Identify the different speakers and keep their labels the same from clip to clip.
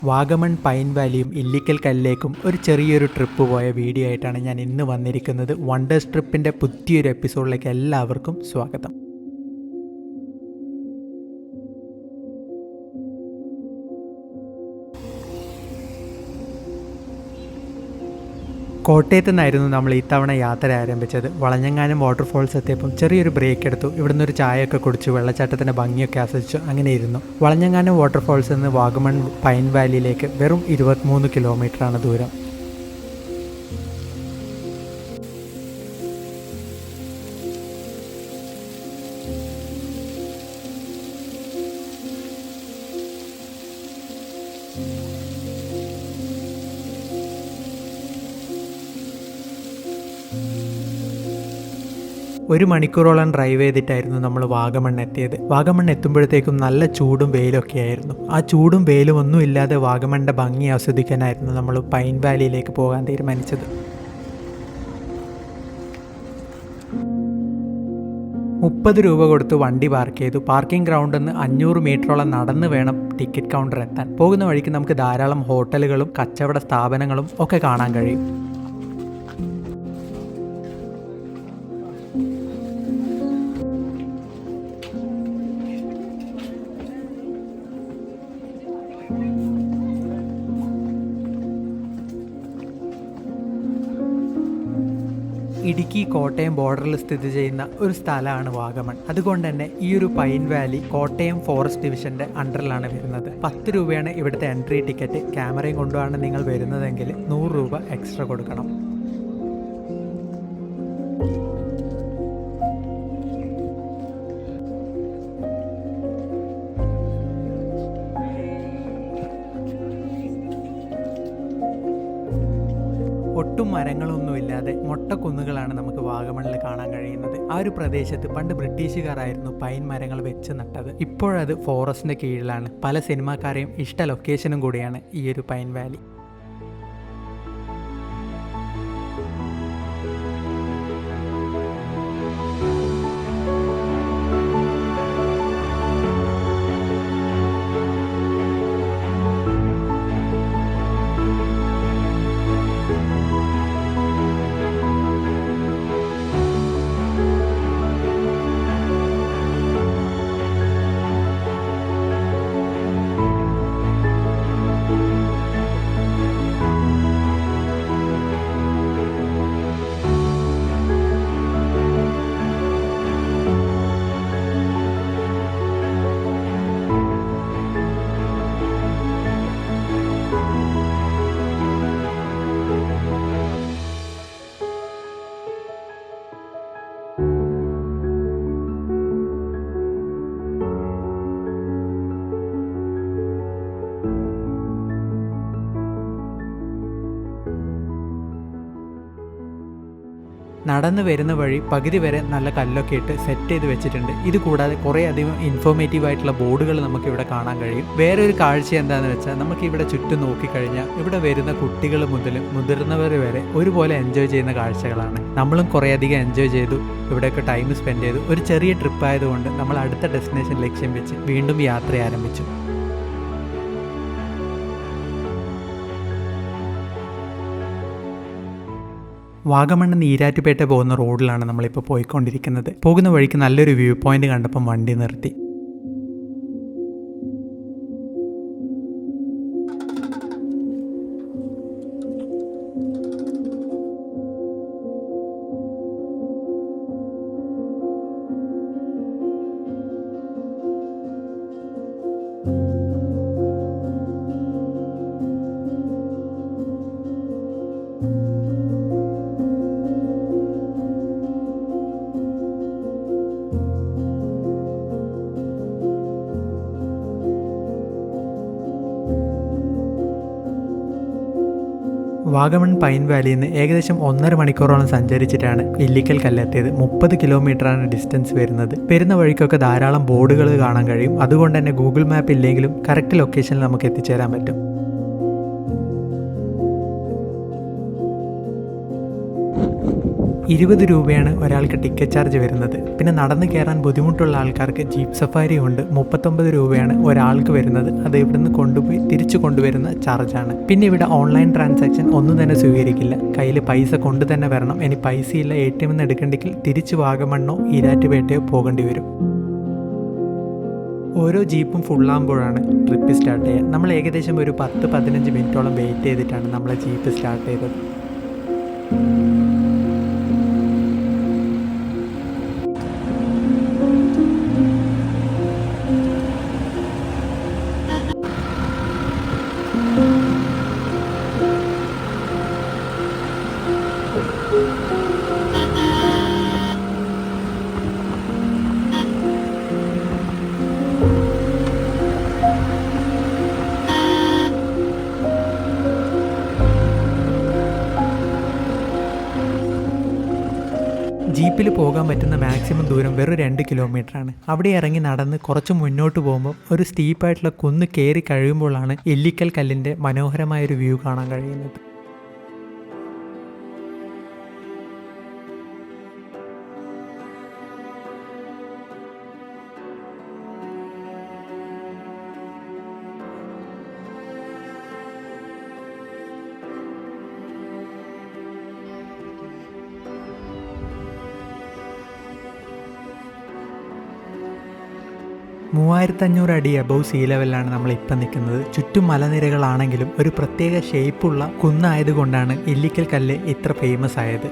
Speaker 1: Vagamon pine വാലിയും Illikkal കല്ലിലേക്കും ഒരു ചെറിയൊരു trip പോയ വീഡിയോ ആയിട്ടാണ് ഞാൻ ഇന്ന് വന്നിരിക്കുന്നത്. വണ്ടേഴ്സ് ട്രിപ്പിൻ്റെ പുതിയൊരു എപ്പിസോഡിലേക്ക് എല്ലാവർക്കും സ്വാഗതം. കോട്ടയത്തു നിന്നായിരുന്നു നമ്മൾ ഇത്തവണ യാത്ര ആരംഭിച്ചത്. വളഞ്ഞങ്ങാനം വാട്ടർഫോൾസ് എത്തിയപ്പം ചെറിയൊരു ബ്രേക്ക് എടുത്തു. ഇവിടുന്ന് ഒരു ചായയൊക്കെ കുടിച്ചു, വെള്ളച്ചാട്ടത്തിൻ്റെ ഭംഗിയൊക്കെ ആസ്വദിച്ചു. അങ്ങനെ ഇരുന്നു. വളഞ്ഞങ്ങാനം വാട്ടർഫോൾസിൽ നിന്ന് വാഗമൺ പൈൻ വാലിയിലേക്ക് വെറും 23 കിലോമീറ്ററാണ് ദൂരം. ഒരു മണിക്കൂറോളം ഡ്രൈവ് ചെയ്തിട്ടായിരുന്നു നമ്മൾ വാഗമൺ എത്തിയത്. വാഗമൺ എത്തുമ്പോഴത്തേക്കും നല്ല ചൂടും വെയിലൊക്കെ ആയിരുന്നു. ആ ചൂടും വെയിലും ഒന്നും ഇല്ലാതെ വാഗമണിൻ്റെ ഭംഗി ആസ്വദിക്കാനായിരുന്നു നമ്മൾ പൈൻ വാലിയിലേക്ക് പോകാൻ തീരുമാനിച്ചത്. 30 രൂപ കൊടുത്ത് വണ്ടി പാർക്ക് ചെയ്തു. പാർക്കിംഗ് ഗ്രൗണ്ടിൽ നിന്ന് 500 മീറ്ററോളം നടന്ന് വേണം ടിക്കറ്റ് കൗണ്ടർ എത്താൻ. പോകുന്ന വഴിക്ക് നമുക്ക് ധാരാളം ഹോട്ടലുകളും കച്ചവട സ്ഥാപനങ്ങളും ഒക്കെ കാണാൻ കഴിയും. ഇടുക്കി കോട്ടയം ബോർഡറിൽ സ്ഥിതി ചെയ്യുന്ന ഒരു സ്ഥലമാണ് വാഗമൺ. അതുകൊണ്ട് തന്നെ ഈ ഒരു പൈൻ വാലി കോട്ടയം ഫോറസ്റ്റ് ഡിവിഷന്റെ അണ്ടറിലാണ് വരുന്നത്. 10 രൂപയാണ് ഇവിടുത്തെ എൻട്രി ടിക്കറ്റ്. ക്യാമറയും കൊണ്ടുമാണ് നിങ്ങൾ വരുന്നതെങ്കിൽ 100 രൂപ എക്സ്ട്രാ കൊടുക്കണം. ഒട്ടും മരങ്ങളൊന്നുമില്ലാതെ മൊട്ടക്കുന്നുകളാണ് നമുക്ക് വാഗമണിൽ കാണാൻ കഴിയുന്നത്. ആ ഒരു പ്രദേശത്ത് പണ്ട് ബ്രിട്ടീഷുകാരായിരുന്നു പൈൻ മരങ്ങൾ വെച്ച് നട്ടത്. ഇപ്പോഴത് ഫോറസ്റ്റിന്റെ കീഴിലാണ്. പല സിനിമാക്കാരെയും ഇഷ്ട ലൊക്കേഷനും കൂടിയാണ് ഈ ഒരു പൈൻ വാലി. നടന്നു വരുന്ന വഴി പകുതി വരെ നല്ല കല്ലൊക്കെ ഇട്ട് സെറ്റ് ചെയ്ത് വെച്ചിട്ടുണ്ട്. ഇത് കൂടാതെ കുറേ അധികം ഇൻഫോർമേറ്റീവ് ആയിട്ടുള്ള ബോർഡുകൾ നമുക്കിവിടെ കാണാൻ കഴിയും. വേറെ ഒരു കാഴ്ച എന്താണെന്ന് വെച്ചാൽ, നമുക്കിവിടെ ചുറ്റും നോക്കിക്കഴിഞ്ഞാൽ ഇവിടെ വരുന്ന കുട്ടികൾ മുതൽ മുതിർന്നവർ വരെ ഒരുപോലെ എൻജോയ് ചെയ്യുന്ന കാഴ്ചകളാണ്. നമ്മളും കുറേയധികം എൻജോയ് ചെയ്തു, ഇവിടെയൊക്കെ ടൈം സ്പെൻഡ് ചെയ്തു. ഒരു ചെറിയ ട്രിപ്പ് ആയതുകൊണ്ട് നമ്മൾ അടുത്ത ഡെസ്റ്റിനേഷൻ ലക്ഷ്യം വെച്ച് വീണ്ടും യാത്ര ആരംഭിച്ചു. വാഗമൺ ഈരാറ്റുപേട്ട പോകുന്ന റോഡിലാണ് നമ്മളിപ്പോൾ പോയിക്കൊണ്ടിരിക്കുന്നത്. പോകുന്ന വഴിക്ക് നല്ലൊരു വ്യൂ പോയിന്റ് കണ്ടപ്പം വണ്ടി നിർത്തി. വാഗമൺ പൈൻ വാലിയിൽ നിന്ന് ഏകദേശം 1.5 മണിക്കൂറോളം സഞ്ചരിച്ചിട്ടാണ് ഇല്ലിക്കൽ കല്ലെത്തിയത്. 30 കിലോമീറ്ററാണ് ഡിസ്റ്റൻസ് വരുന്നത്. വരുന്ന വഴിക്കൊക്കെ ധാരാളം ബോർഡുകൾ കാണാൻ കഴിയും. അതുകൊണ്ട് തന്നെ ഗൂഗിൾ മാപ്പ് ഇല്ലെങ്കിലും കറക്റ്റ് ലൊക്കേഷനിൽ നമുക്ക് എത്തിച്ചേരാൻ പറ്റും. 20 രൂപയാണ് ഒരാൾക്ക് ടിക്കറ്റ് ചാർജ് വരുന്നത്. പിന്നെ നടന്നു കയറാൻ ബുദ്ധിമുട്ടുള്ള ആൾക്കാർക്ക് ജീപ്പ് സഫാരി ഉണ്ട്. 39 രൂപയാണ് ഒരാൾക്ക് വരുന്നത്. അത് ഇവിടുന്ന് കൊണ്ടുപോയി തിരിച്ചു കൊണ്ടുവരുന്ന ചാർജാണ്. പിന്നെ ഇവിടെ ഓൺലൈൻ ട്രാൻസാക്ഷൻ ഒന്നും തന്നെ സ്വീകരിക്കില്ല. കയ്യിൽ പൈസ കൊണ്ട് തന്നെ വരണം. ഇനി പൈസയില്ല ATM നിന്ന് എടുക്കണ്ടെങ്കിൽ തിരിച്ച് വാഗമണ്ണോ ഈരാറ്റുപേട്ടയോ പോകേണ്ടി വരും. ഓരോ ജീപ്പും ഫുള്ളാകുമ്പോഴാണ് ട്രിപ്പ് സ്റ്റാർട്ട് ചെയ്യുക. നമ്മൾ ഏകദേശം ഒരു 10-15 മിനിറ്റോളം വെയിറ്റ് ചെയ്തിട്ടാണ് നമ്മളെ ജീപ്പ് സ്റ്റാർട്ട് ചെയ്തത്. ജീപ്പിൽ പോകാൻ പറ്റുന്ന മാക്സിമം ദൂരം വെറും 2 കിലോമീറ്ററാണ്. അവിടെ ഇറങ്ങി നടന്ന് കുറച്ച് മുന്നോട്ട് പോകുമ്പോൾ ഒരു സ്റ്റീപ്പായിട്ടുള്ള കുന്ന് കയറി കഴിയുമ്പോഴാണ് ഇല്ലിക്കൽ കല്ലിൻ്റെ മനോഹരമായൊരു വ്യൂ കാണാൻ കഴിയുന്നത്. $3500 അടി അബവ് സീ ലെവലിലാണ് നമ്മളിപ്പം നിൽക്കുന്നത്. ചുറ്റും മലനിരകളാണെങ്കിലും ഒരു പ്രത്യേക ഷേപ്പുള്ള കുന്നായതുകൊണ്ടാണ് ഇല്ലിക്കൽ കല്ല് ഇത്ര ഫേമസ് ആയത്.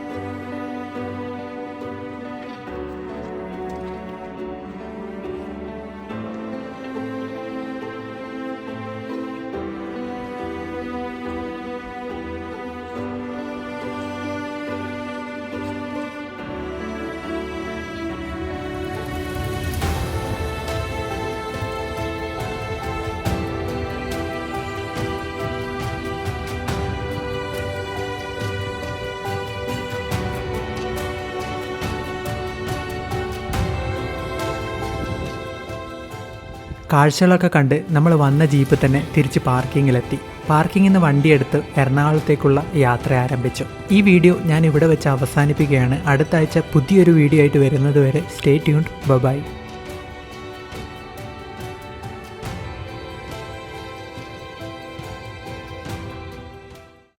Speaker 1: കാഴ്ചകളൊക്കെ കണ്ട് നമ്മൾ വന്ന ജീപ്പ് തന്നെ തിരിച്ച് പാർക്കിങ്ങിലെത്തി. പാർക്കിങ്ങിൽ നിന്ന് വണ്ടിയെടുത്ത് എറണാകുളത്തേക്കുള്ള യാത്ര ആരംഭിച്ചു. ഈ വീഡിയോ ഞാൻ ഇവിടെ വെച്ച് അവസാനിപ്പിക്കുകയാണ്. അടുത്ത ആഴ്ച പുതിയൊരു വീഡിയോ ആയിട്ട് വരുന്നത് വരെ സ്റ്റേ ട്യൂൺഡ്. ബൈ.